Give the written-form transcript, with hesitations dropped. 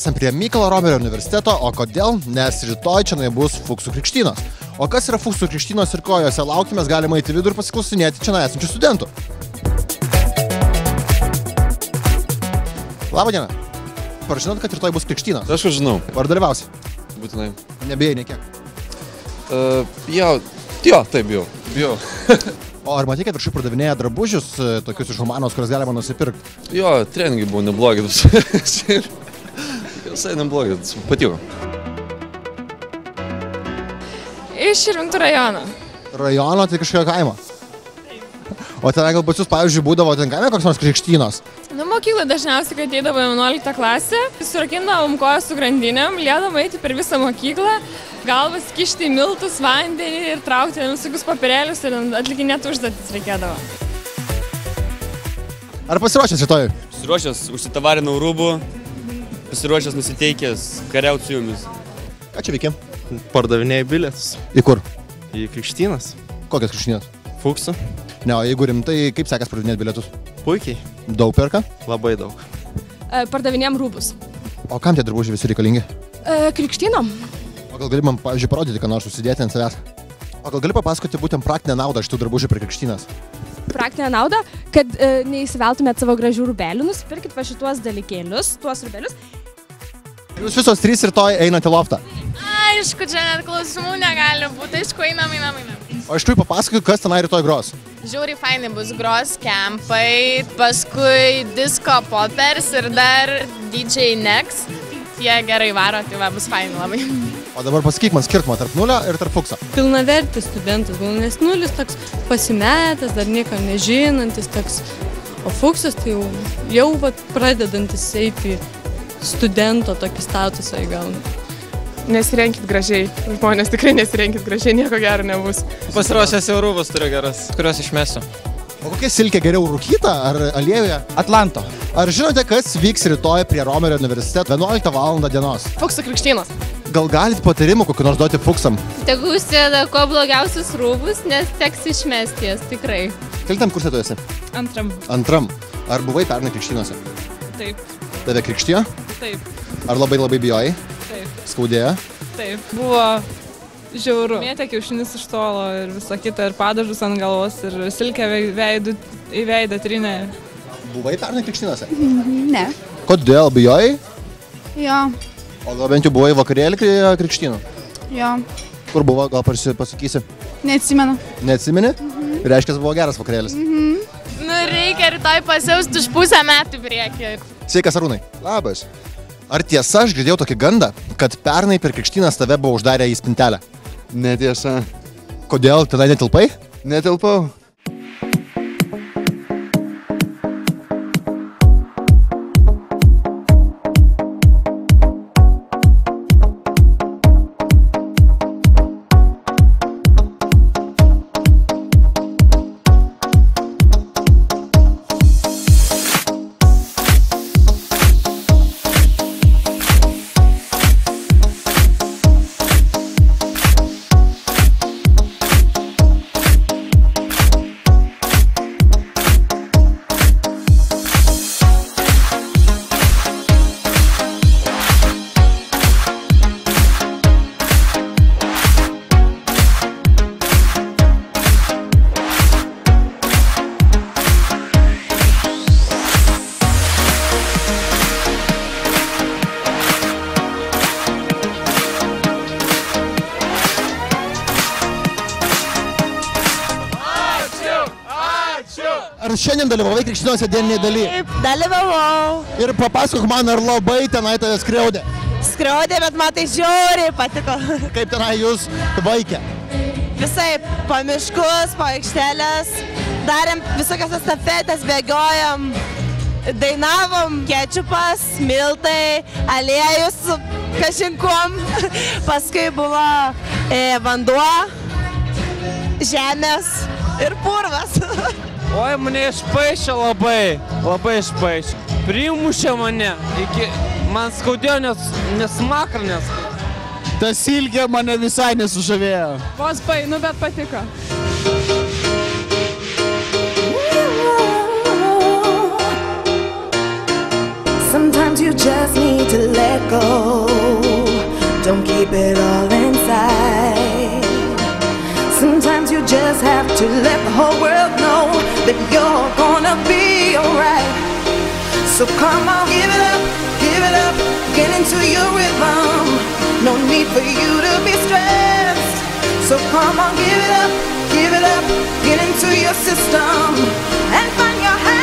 esame prie Mykolo Romerio universiteto, o kodėl? Nes rytoj čia bus Fuksų krikštynos. O kas yra Fuksų krikštynos ir ko jose laukti, mes galime eiti vidų ir pasiklausinėti čia esančių studentų. Labą dieną. Ar žinot, kad rytoj bus krikštynos? Aš žinau. Ar dalyvausi? Būtinai. Nebijai niekiek? Jo, taip bijau. O ar matai, kad viršui pardavinėja drabužius, tokius iš Humanos, kurias galima nusipirkti? Jo, treningai buvo neblogi. Visai neblogi, patiko. Iš Širvintų rajono. Rajono, tai kažkokio kaimo? O ten gal pas jūs, pavyzdžiui, būdavo ten kaime koks nors krikštynos? Nu, mokyklai dažniausiai, kai ateidavo 11 klasę, surakindavom koją su grandinėm, liedom eiti per visą mokyklą, galvas kišti į miltus, vandenį ir traukti visokius papirėlius ir atlikinėti užduotis reikėdavo. Ar pasiruošęs rytoj? Pasiruošęs, užsitavarinau rūbų, pasiruošęs nusiteikęs kariauti su jumis. Ką čia veikia? Pardavinėjai bilietus. Į kur? Į krikštynas. Kokias krikštynos? Fuksų. Ne, o jeigu rimtai, kaip sekas pardavinėti bilietus? Puikiai. Daug perka? Labai daug. Pardavinėjom rūbus. O kam tie drabužiai visi reikalingi? Krikštynom. O gal gali man, pavyzdžiui, parodyti, ką nors susidėti ant savęs? O gal gali papasakoti būtent praktinę naudą šitų drabužių prie krikštynas? Praktinė nauda, kad neįsiveltumėt savo gražių rūbelių, nusipirkit va šituos dalykėlius, tuos rūbelius. Jūs visos trys rytoj einate į loftą? Aišku, čia net klausimų negali būti, aišku, einam. O iš tikrųjų papasakokit, kas tenai rytoj gros? Žiauriai fainai bus gros kempai, paskui disco poppers ir dar DJ Next. Jie gerai varo, tai va, bus fainai labai. O dabar pasakyk man skirtumą tarp nulio ir tarp Fukso. Pilnavertis studentas, nes nulis toks pasimetęs, dar nieko nežinantis toks, o Fuksas tai jau pradedantis eiti studento tokį statusą įgauna. Nesirenkit gražiai, žmonės tikrai nesirenkit gražiai, nieko gero nebus. Pasiruošęs jau rūbus turiu geras, kuriuos išmesiu. O kokia silkė geriau, rūkyta ar aliejuje? Atlanto. Ar žinote, kas vyks rytoj prie Romerio universiteto 11 val. Dienos? Fuksų krikštynos. Gal galit patarimų kokį nors duoti Fuksam? Tegu užsideda kuo blogiausius rūbus, nes teks išmesti jas, tikrai. Kelintam kurse tu esi? Antram. Antram. Ar buvai pernai krikštynose? Taip. Tave krikštijo? Taip. Ar labai bijojai? Taip. Skaudėjo? Taip. Buvo žiauru. Mėtė kiaušinis iš tolo ir visą kitą, ir padažus ant galvos, ir silkę į veidą trinę. Buvai pernai krikštynose? Ne. Kodėl bijojai? Jo. O gal bent jau buvai vakarėlį krikštynų? Jo. Kur buvo, gal pasakysi? Neatsimenu. Neatsimeni? Reiškia, buvo geras vakarėlis. Nu, reikia rytoj pasiausti už pusę metų priekį. Sveikas, Arūnai. Labas. Ar tiesa, aš girdėjau tokį gandą, kad pernai per krikštynas tave buvo uždarę į spintelę? Netiesa. Kodėl, tada netilpai? Netilpau. Ar šiandien dalyvavai krikštynose dieninėje daly? Taip, dalyvavau. Ir papasakok man, ar labai tenai tave skriaudė? Skriaudė, bet man tai žiauriai patiko. Kaip tenai jūs vaikė? Visai po miškus, po aikštelės, darėm visokias estafetės, bėgiojom, dainavom, kečupas, miltai, aliejus su kažinkom, paskui buvo vanduo, žemės ir purvas. Oi, mane išpaišė labai išpaišė. Primušė mane, man skaudėjo, nes makra neskaudėjo. Ta silkė mane visai nesužavėjo. Vos painu, bet patiko. Sometimes you you just need to let go. Don't keep it all inside. Sometimes you just have to let the whole world know that you're gonna be alright. So come on, give it up, get into your rhythm. No need for you to be stressed. So come on, give it up, get into your system and find your happiness.